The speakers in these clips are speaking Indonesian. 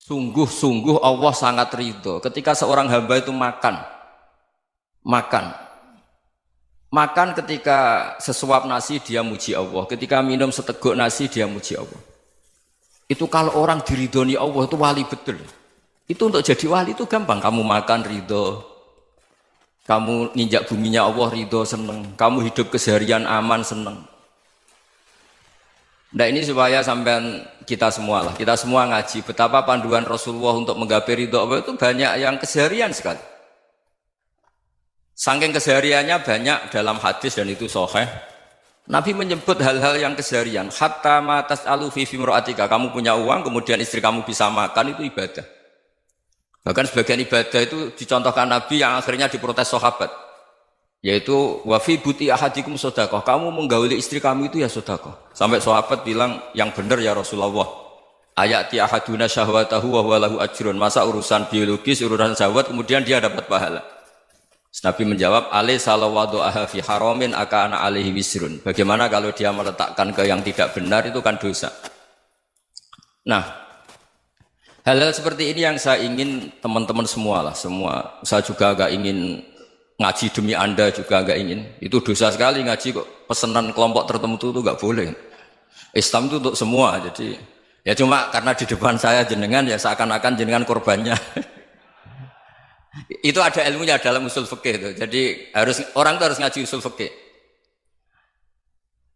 Sungguh-sungguh Allah sangat ridho ketika seorang hamba itu makan ketika sesuap nasi dia muji Allah, ketika minum seteguk nasi dia muji Allah. Itu kalau orang diridhoni Allah itu wali betul. Itu untuk jadi wali itu gampang, kamu makan ridho, kamu nginjak buminya Allah ridho seneng, kamu hidup keseharian aman seneng. Nah ini supaya sampean kita semua ngaji betapa panduan Rasulullah untuk menggapai ridho Allah itu banyak yang keseharian sekali. Saking kesehariannya banyak dalam hadis dan itu sahih. Nabi menyebut hal-hal yang keseharian. Hatta ma tas'alu fi fimra'atika, kamu punya uang kemudian istri kamu bisa makan itu ibadah. Bahkan sebagian ibadah itu dicontohkan Nabi yang akhirnya diprotes sahabat. Yaitu wa fi buti ahadikum sedekah, kamu menggauli istri kamu itu ya sedekah. Sampai sahabat bilang yang benar ya Rasulullah. Ayati ahaduna syahwatahu wa huwa lahu ajrun. Masa urusan biologis, urusan syahwat kemudian dia dapat pahala. Nabi menjawab, alaysa lawadu'aha fi haramin akana alaihi wisrun. Bagaimana kalau dia meletakkan ke yang tidak benar itu kan dosa. Nah, hal-hal seperti ini yang saya ingin teman-teman semua. Saya juga agak ingin ngaji demi Anda juga agak ingin. Itu dosa sekali ngaji kok pesanan kelompok tertentu itu enggak boleh. Islam itu untuk semua. Jadi ya cuma karena di depan saya jenengan ya seakan-akan jenengan korbannya. Itu ada ilmunya dalam usul fikih itu. Jadi orang itu harus ngaji usul fikih.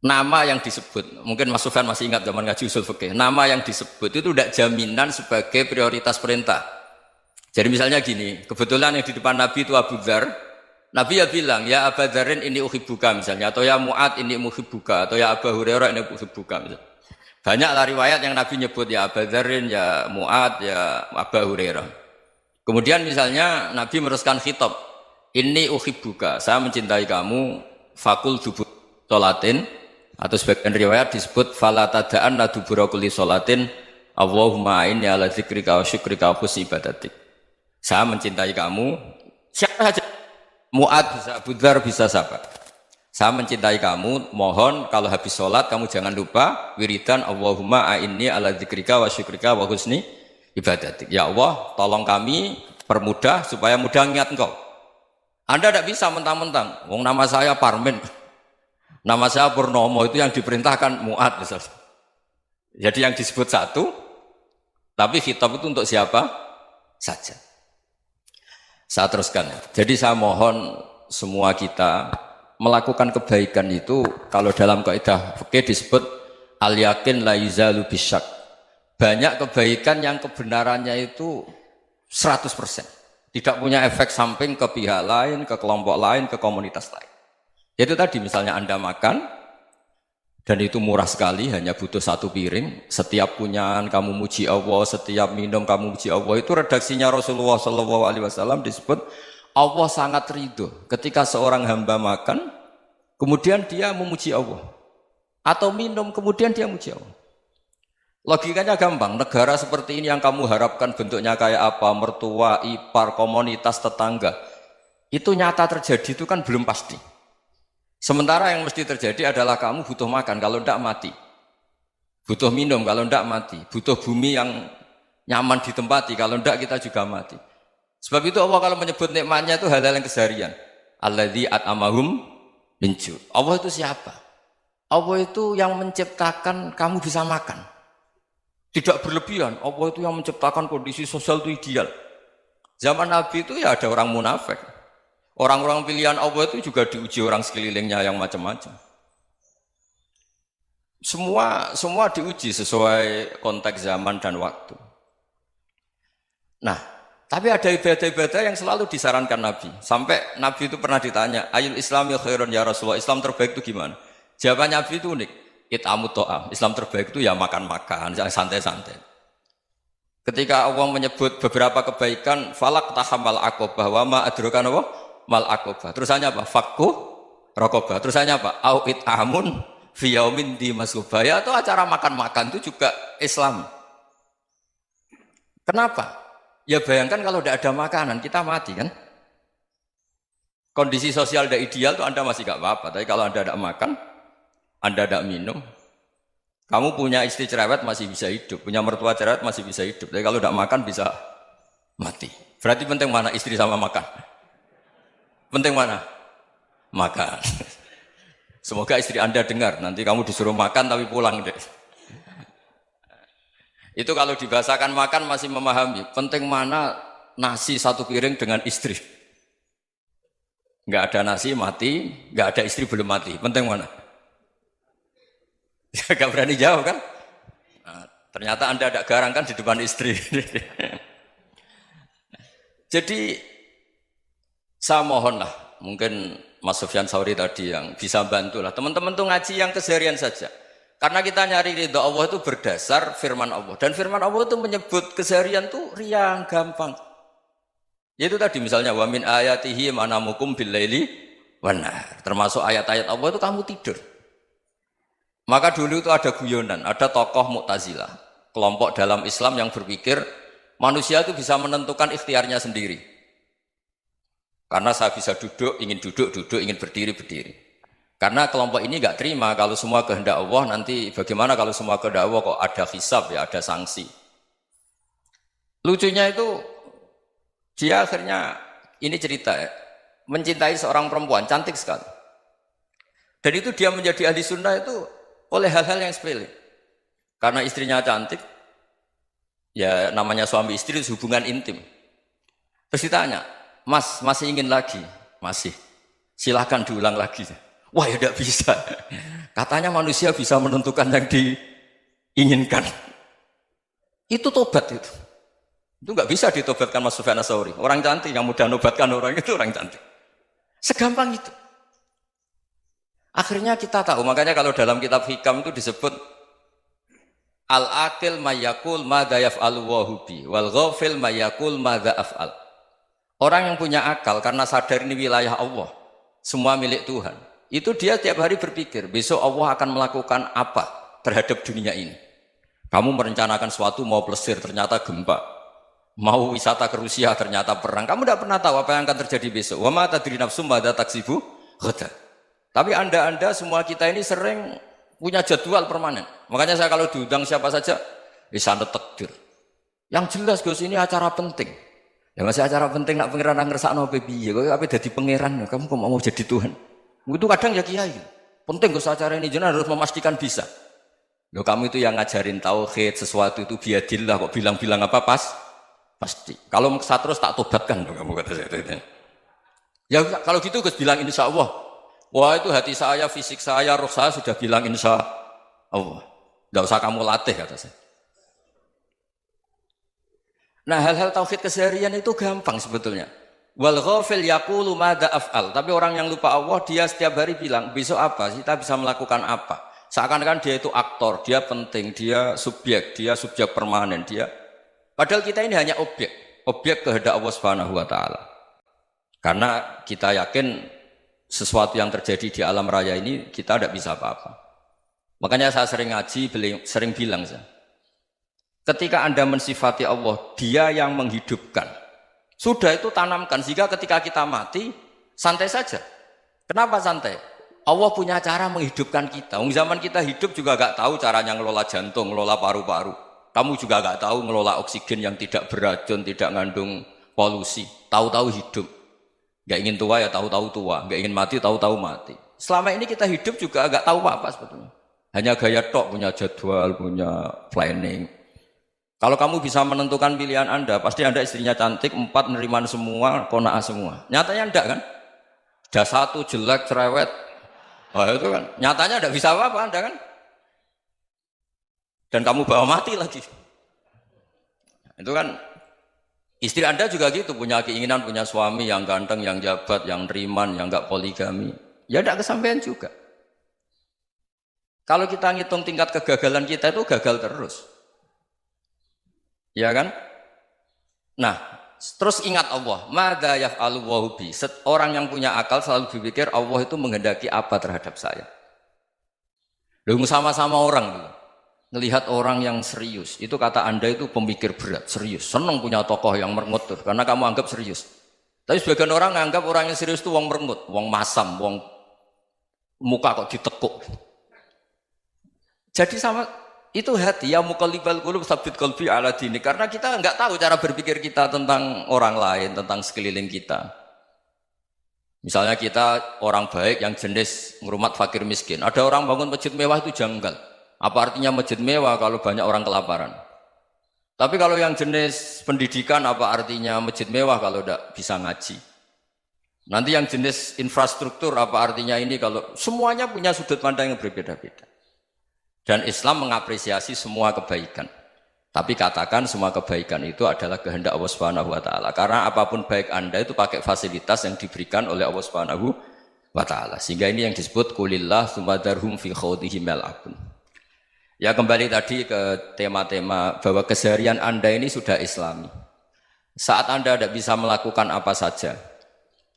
Nama yang disebut, mungkin Mas Sufyan masih ingat zaman ngaji usul fikih. Nama yang disebut itu tidak jaminan sebagai prioritas perintah. Jadi misalnya gini, kebetulan yang di depan Nabi itu Abu Dzar. Nabi ya bilang, ya Abu Dzarin ini uhibbuka misalnya, atau ya Mu'ad ini uhibbuka, atau ya Abu Hurairah ini uhibbuka misalnya. Banyaklah riwayat yang Nabi nyebut ya Abu Dzarin, ya Mu'ad, ya Abu Hurairah. Kemudian misalnya Nabi meneruskan khitab, ini uhibbuka, saya mencintai kamu, fakul dubur sholatin, atau sebagian riwayat disebut fala tada'an la dubura kulli sholatin, Allahumma inni ala dzikrika wa syukrika wa husni ibadatik. Saya mencintai kamu, siapa saja. Mu'ad bisa, Abu Dzar bisa siapa? Saya mencintai kamu, mohon kalau habis sholat kamu jangan lupa wiridan Allahumma a'inni ala dzikrika wa syukrika wa husni ibadatik. Ya Allah, tolong kami permudah supaya mudah ingat engkau. Anda tidak bisa mentang-mentang, wong nama saya Parmin, nama saya Purnomo, itu yang diperintahkan Mu'ad misalnya. Jadi yang disebut satu, tapi khitab itu untuk siapa saja. Saya teruskan. Jadi saya mohon semua kita melakukan kebaikan itu kalau dalam kaidah fikih disebut al yakin la yuzalu bisyak. Banyak kebaikan yang kebenarannya itu 100%. Tidak punya efek samping ke pihak lain, ke kelompok lain, ke komunitas lain. Itu tadi misalnya Anda makan dan itu murah sekali, hanya butuh satu piring. Setiap kunyahan kamu muji Allah, setiap minum kamu muji Allah. Itu redaksinya Rasulullah SAW disebut Allah sangat ridho ketika seorang hamba makan, kemudian dia memuji Allah, atau minum kemudian dia muji Allah. Logikanya gampang. Negara seperti ini yang kamu harapkan bentuknya kayak apa, mertua, ipar, komunitas, tetangga, itu nyata terjadi itu kan belum pasti. Sementara yang mesti terjadi adalah kamu butuh makan, kalau tidak mati. Butuh minum, kalau tidak mati. Butuh bumi yang nyaman ditempati, kalau tidak kita juga mati. Sebab itu Allah kalau menyebut nikmatnya itu hal-hal yang keseharian. Alladzi at'amahum min ju'. Allah itu siapa? Allah itu yang menciptakan kamu bisa makan. Tidak berlebihan. Allah itu yang menciptakan kondisi sosial itu ideal. Zaman Nabi itu ya ada orang munafik. Orang-orang pilihan Allah itu juga diuji orang sekelilingnya yang macam-macam. Semua diuji sesuai konteks zaman dan waktu. Nah, tapi ada ibadah-ibadah yang selalu disarankan Nabi. Sampai Nabi itu pernah ditanya, ayul islami khairun ya Rasulullah, Islam terbaik itu gimana? Jawaban Nabi itu unik. It'amut to'am. Islam terbaik itu ya makan-makan, santai-santai. Ketika Allah menyebut beberapa kebaikan, falak tahamal aqobah wa ma adrokan Allah mal aqobah. Terusannya apa? Fakku raqobah. Terusannya apa? Au it'amun fi yaumin di masubah. Ya, itu acara makan-makan itu juga Islam. Kenapa? Ya bayangkan kalau tidak ada makanan, kita mati kan? Kondisi sosial tidak ideal itu Anda masih gak apa-apa. Tapi kalau Anda tidak makan, Anda tidak minum, Kamu punya istri cerewet masih bisa hidup, punya mertua cerewet masih bisa hidup. Tapi kalau tidak makan bisa mati. Berarti penting mana istri sama makan? Penting mana? Makan. Semoga istri Anda dengar, nanti kamu disuruh makan tapi pulang deh. Itu kalau dibahasakan makan masih memahami. Penting mana nasi satu piring dengan istri. Nggak ada nasi mati, nggak ada istri belum mati. Penting mana? Gak berani jawab kan? Nah, ternyata Anda ada garang kan di depan istri. Jadi saya mohonlah, mungkin Mas Sufyan Sauri tadi yang bisa bantulah. Teman-teman tuh ngaji yang keseharian saja. Karena kita nyari ridha Allah itu berdasar firman Allah. Dan firman Allah itu menyebut keseharian tuh riang, gampang. Yaitu tadi misalnya wa min ayatihi manamukum bil laili wan nahar. Termasuk ayat-ayat Allah itu kamu tidur. Maka dulu itu ada guyonan, ada tokoh Mu'tazilah, kelompok dalam Islam yang berpikir manusia itu bisa menentukan ikhtiarnya sendiri. Karena saya bisa duduk, ingin berdiri, berdiri. Karena kelompok ini nggak terima kalau semua kehendak Allah, nanti bagaimana kalau semua kehendak Allah kok ada hisab ya, ada sanksi. Lucunya itu dia akhirnya ini cerita ya, mencintai seorang perempuan cantik sekali. Dan itu dia menjadi ahli sunnah itu oleh hal-hal yang sepele. Karena istrinya cantik, ya namanya suami istri hubungan intim. Terus ditanya, Mas masih ingin lagi? Masih. Silahkan diulang lagi. Wah ya tidak bisa. Katanya manusia bisa menentukan yang diinginkan. Itu tobat itu. Itu nggak bisa ditobatkan Mas Sufyan Ats-Tsauri. Orang cantik yang mudah nobatkan orang itu orang cantik. Segampang itu. Akhirnya kita tahu, makanya kalau dalam kitab Hikam itu disebut al-aqil mayyakul madza yaf'alu wa hubi wal ghafil mayyakul madza af'al. Orang yang punya akal karena sadar ini wilayah Allah, semua milik Tuhan. Itu dia tiap hari berpikir, besok Allah akan melakukan apa terhadap dunia ini. Kamu merencanakan sesuatu mau plesir, ternyata gempa. Mau wisata ke Rusia, ternyata perang. Kamu tidak pernah tahu apa yang akan terjadi besok. Wa ma tadri nafsum madza taksibu ghadan. Tapi anda semua kita ini sering punya jadwal permanen. Makanya saya kalau diundang siapa saja, sana takdir. Yang jelas Gus ini acara penting. Ya masih acara penting nak pangeran ngersakno piye. Kok ape dadi pangeran, kamu kok mau jadi Tuhan. Itu kadang ya kiai. Penting Gus acara ini jenengan harus memastikan bisa. Loh kamu itu yang ngajarin tauhid, sesuatu itu biadillah kok bilang-bilang apa pasti. Kalau maksa terus tak tobatkan loh kamu kata saya. Ya kalau gitu Gus bilang insya Allah. Wah itu hati saya, fisik saya, roh saya sudah bilang insya Allah. Tidak usah kamu latih kata saya. Nah hal-hal tauhid keseharian itu gampang sebetulnya. Wal ghafil yaqulu madza af'al. Tapi orang yang lupa Allah dia setiap hari bilang besok apa? Kita bisa melakukan apa? Seakan-akan dia itu aktor, dia penting, dia subjek permanen, dia. Padahal kita ini hanya objek kehendak Allah Subhanahu wa taala. Karena kita yakin sesuatu yang terjadi di alam raya ini kita tidak bisa apa-apa. Makanya saya sering ngaji, sering bilang saya. Ketika Anda mensifati Allah, dia yang menghidupkan. Sudah itu tanamkan, sehingga ketika kita mati, santai saja. Kenapa santai? Allah punya cara menghidupkan kita. Zaman kita hidup juga gak tahu caranya ngelola jantung, ngelola paru-paru. Kamu juga gak tahu ngelola oksigen yang tidak beracun, tidak mengandung polusi. Tahu-tahu hidup. Gak ingin tua ya tahu-tahu tua, gak ingin mati tahu-tahu mati. Selama ini kita hidup juga gak tahu apa-apa sebetulnya. Hanya gaya tok, punya jadwal, punya planning. Kalau kamu bisa menentukan pilihan Anda, pasti Anda istrinya cantik, 4 neriman semua, kona'ah semua. Nyatanya enggak kan? Ada 1 jelek, cerewet. Oh itu kan, nyatanya enggak bisa apa-apa Anda kan? Dan kamu bawa mati lagi. Itu kan, istri Anda juga gitu, punya keinginan, punya suami yang ganteng, yang jabat, yang neriman, yang enggak poligami. Ya enggak kesampaian juga. Kalau kita ngitung tingkat kegagalan kita itu gagal terus. Ya kan? Nah, terus ingat Allah, madza yaf'alu wa hubi. Orang yang punya akal selalu berpikir Allah itu menghendaki apa terhadap saya. Lalu sama-sama orang melihat orang yang serius. Itu kata Anda itu pemikir berat, serius. Senang punya tokoh yang merengut karena kamu anggap serius. Tapi sebagian orang menganggap orang yang serius itu wong merengut, wong masam, wong muka kok ditekuk. Jadi sama itu hati ya muqallibal qulub tsabbit qalbi ala dinik karena kita enggak tahu cara berpikir kita tentang orang lain, tentang sekeliling kita. Misalnya kita orang baik yang jenis ngrumat fakir miskin. Ada orang bangun masjid mewah itu janggal. Apa artinya masjid mewah kalau banyak orang kelaparan? Tapi kalau yang jenis pendidikan apa artinya masjid mewah kalau tidak bisa ngaji? Nanti yang jenis infrastruktur apa artinya ini kalau semuanya punya sudut pandang yang berbeda-beda. Dan Islam mengapresiasi semua kebaikan. Tapi katakan semua kebaikan itu adalah kehendak Allah Subhanahu wa taala. Karena apapun baik Anda itu pakai fasilitas yang diberikan oleh Allah Subhanahu wa taala. Sehingga ini yang disebut kulillah sumadarhum fi khawdihim yal'abun. Ya kembali tadi ke tema-tema bahwa keseharian Anda ini sudah Islami. Saat Anda tidak bisa melakukan apa saja.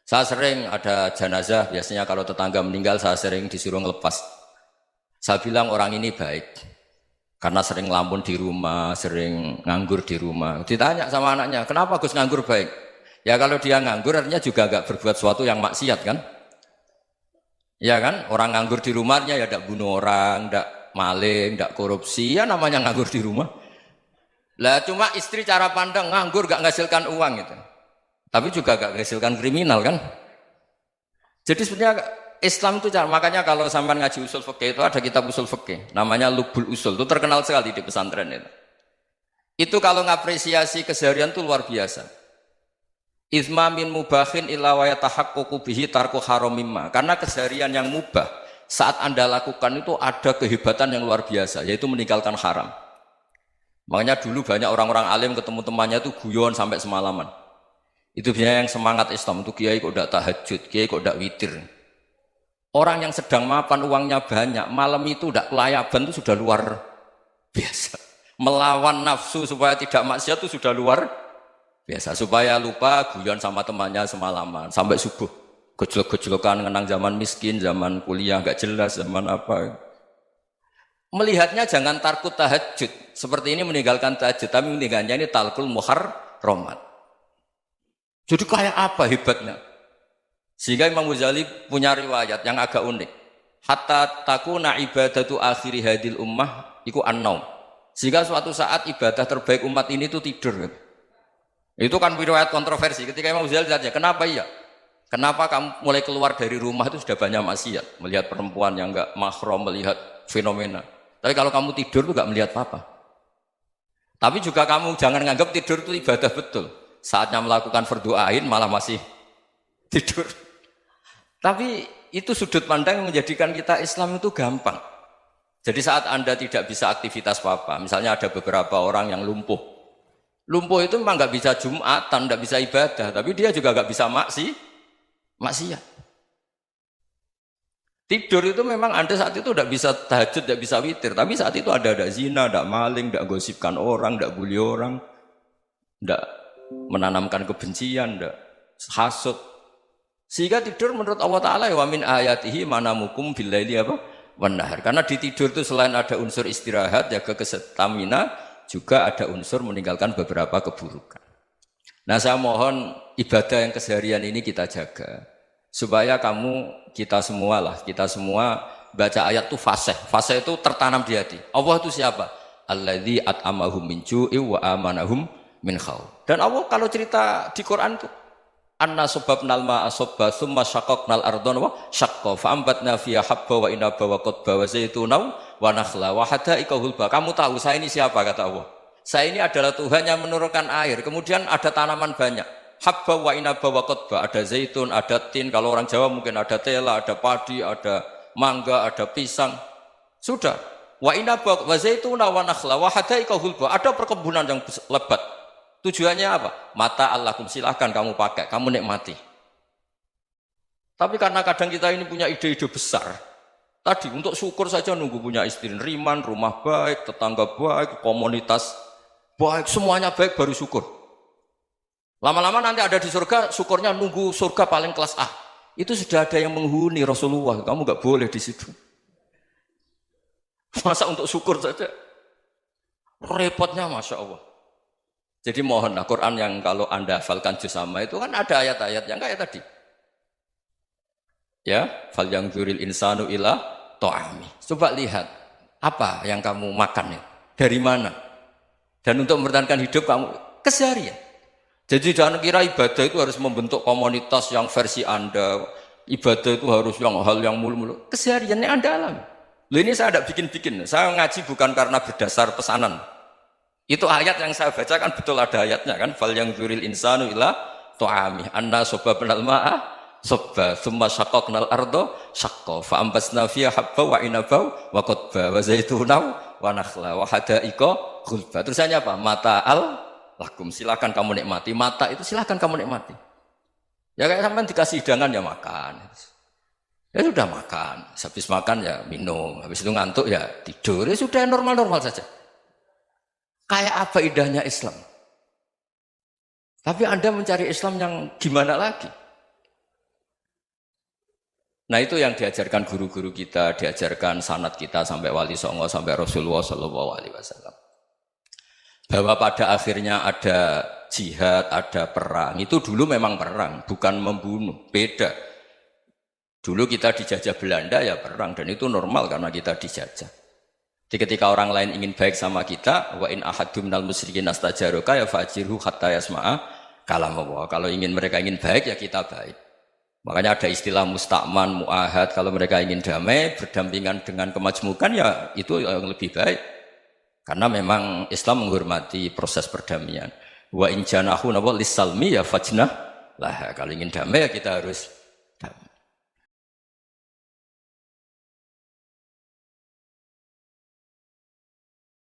Saya sering ada jenazah, biasanya kalau tetangga meninggal saya sering disuruh ngelepas. Saya bilang orang ini baik. Karena sering ngelamun di rumah, sering nganggur di rumah. Ditanya sama anaknya, kenapa Gus nganggur baik? Ya kalau dia nganggur artinya juga agak berbuat sesuatu yang maksiat kan? Ya kan? Orang nganggur di rumahnya ya tidak bunuh orang, tidak maling, tidak korupsi, ya namanya nganggur di rumah. Lah cuma istri cara pandang nganggur gak menghasilkan uang gitu. Tapi juga gak menghasilkan kriminal kan? Jadi sebenarnya Islam itu makanya kalau sampai ngaji usul fikih itu ada kitab usul fikih namanya Lubul Usul, itu terkenal sekali di pesantren itu. Itu kalau ngapresiasi keseharian itu luar biasa. Izma min mubahin illa wa yatahaqququ bihi tarku haramimma. Karena keseharian yang mubah saat Anda lakukan itu ada kehebatan yang luar biasa, yaitu meninggalkan haram. Makanya dulu banyak orang-orang alim ketemu temannya itu guyon sampai semalaman. Itu biasanya yang semangat Islam itu kiai kok tidak tahajud, kiai kok tidak witir. Orang yang sedang mapan uangnya banyak, malam itu tidak kelayaban itu sudah luar biasa. Melawan nafsu supaya tidak maksiat itu sudah luar biasa. Supaya lupa guyon sama temannya semalaman sampai subuh. Gejolak-gejolokan mengenang zaman miskin, zaman kuliah nggak jelas, zaman apa. Melihatnya jangan tarkut tahajud. Seperti ini meninggalkan tahajud, tapi meninggalnya ini talkul muharramat. Jadi kayak apa hebatnya? Sehingga Imam Ghazali punya riwayat yang agak unik. Hatta takuna ibadatu akhiri hadil ummah iku an-naum. Sehingga suatu saat ibadah terbaik umat ini itu tidur. Itu kan riwayat kontroversi. Ketika Imam Ghazali tanya, kenapa iya? Kenapa kamu mulai keluar dari rumah itu sudah banyak maksiat? Melihat perempuan yang enggak mahram, melihat fenomena. Tapi kalau kamu tidur itu enggak melihat apa-apa. Tapi juga kamu jangan nganggap tidur itu ibadah betul. Saatnya melakukan fardu ain malah masih tidur. Tapi itu sudut pandang yang menjadikan kita Islam itu gampang. Jadi saat Anda tidak bisa aktivitas apa-apa, misalnya ada beberapa orang yang lumpuh. Lumpuh itu memang nggak bisa Jumatan, nggak bisa ibadah, tapi dia juga nggak bisa maksiat. Tidur itu memang Anda saat itu tidak bisa tahajud, tidak bisa witir, tapi saat itu ada zina, ada maling, tidak gosipkan orang, tidak bully orang, tidak menanamkan kebencian, tidak hasud. Sehingga tidur menurut Allah Ta'ala wa min ayatihi manamukum billaili apa? Wan-nahar. Karena di tidur itu selain ada unsur istirahat, jaga stamina, juga ada unsur meninggalkan beberapa keburukan. Nah saya mohon ibadah yang keseharian ini kita jaga. Supaya kita semua baca ayat itu fasih. Fasih itu tertanam di hati. Allah itu siapa? Alladzi at'amahum min ju'i wa amanahum min khauf. Dan Allah kalau cerita di Quran itu anna sababnal ma'a sabba thumma syaqaqnal ardha wa syaqqa fa ambatna fiha habba wa inaba wa qadba wa zaituna wa nakhla wa hadaika hulba. Kamu tahu saya ini siapa kata Allah? Saya ini adalah Tuhan yang menurunkan air. Kemudian ada tanaman banyak. Habba wa inaba wa qadba, ada zaitun, ada tin, kalau orang Jawa mungkin ada tela, ada padi, ada mangga, ada pisang. Sudah. Wa inaba wa zaituna wa nakhla wa hadaika hulba. Ada perkebunan yang lebat. Tujuannya apa? Mata Allahkum, silahkan kamu pakai, kamu nikmati. Tapi karena kadang kita ini punya ide-ide besar. Tadi untuk syukur saja nunggu punya istri riman, rumah baik, tetangga baik, komunitas baik, semuanya baik baru syukur. Lama-lama nanti ada di surga, syukurnya nunggu surga paling kelas A. Itu sudah ada yang menghuni Rasulullah, kamu nggak boleh di situ. Masa untuk syukur saja? Repotnya Masya Allah. Jadi mohonlah Quran yang kalau Anda hafalkan juz sama itu kan ada ayat-ayat yang kayak tadi. Ya, fal yang dzuril insanu ila ta'ami. Coba lihat. Apa yang kamu makan ya? Dari mana? Dan untuk mempertahankan hidup kamu keseharian. Jadi jangan kira ibadah itu harus membentuk komunitas yang versi Anda. Ibadah itu harus yang hal yang mulu-mulu. Kesehariannya Anda alami. Loh ini saya tidak bikin-bikin. Saya ngaji bukan karena berdasar pesanan. Itu ayat yang saya baca kan betul ada ayatnya kan. Fal yang dzuril insanu ila tu'ami. Anna sobabnal ma'a sobba. Thumma syaqaqnal ardo syaqqa. Fa'ambasna fiha habba wa inabau wa qodba wa zaitunaw wa nakhla wa hadaika ghulba. Terusannya apa? Mata'al lakum. Silakan kamu nikmati. Mata itu silakan kamu nikmati. Ya kayak sampean dikasih hidangan ya makan. Ya sudah makan. Habis makan ya minum. Habis itu ngantuk ya tidur. Ya sudah normal-normal saja. Kayak apa indahnya Islam. Tapi Anda mencari Islam yang gimana lagi? Nah itu yang diajarkan guru-guru kita, diajarkan sanad kita sampai Wali Songo, sampai Rasulullah SAW. Bahwa pada akhirnya ada jihad, ada perang. Itu dulu memang perang, bukan membunuh. Beda. Dulu kita dijajah Belanda ya perang. Dan itu normal karena kita dijajah. Jadi ketika orang lain ingin baik sama kita, wa in ahadum minal musyrikin astajaroka ya fajirhu hatta yasma'a kalam Allah. Kalau mereka ingin baik ya kita baik. Makanya ada istilah mustakman, mu'ahad. Kalau mereka ingin damai, berdampingan dengan kemajmukan ya itu yang lebih baik. Karena memang Islam menghormati proses perdamaian. Wa in janahu lis-salmi ya fajnah lah. Kalau ingin damai ya kita harus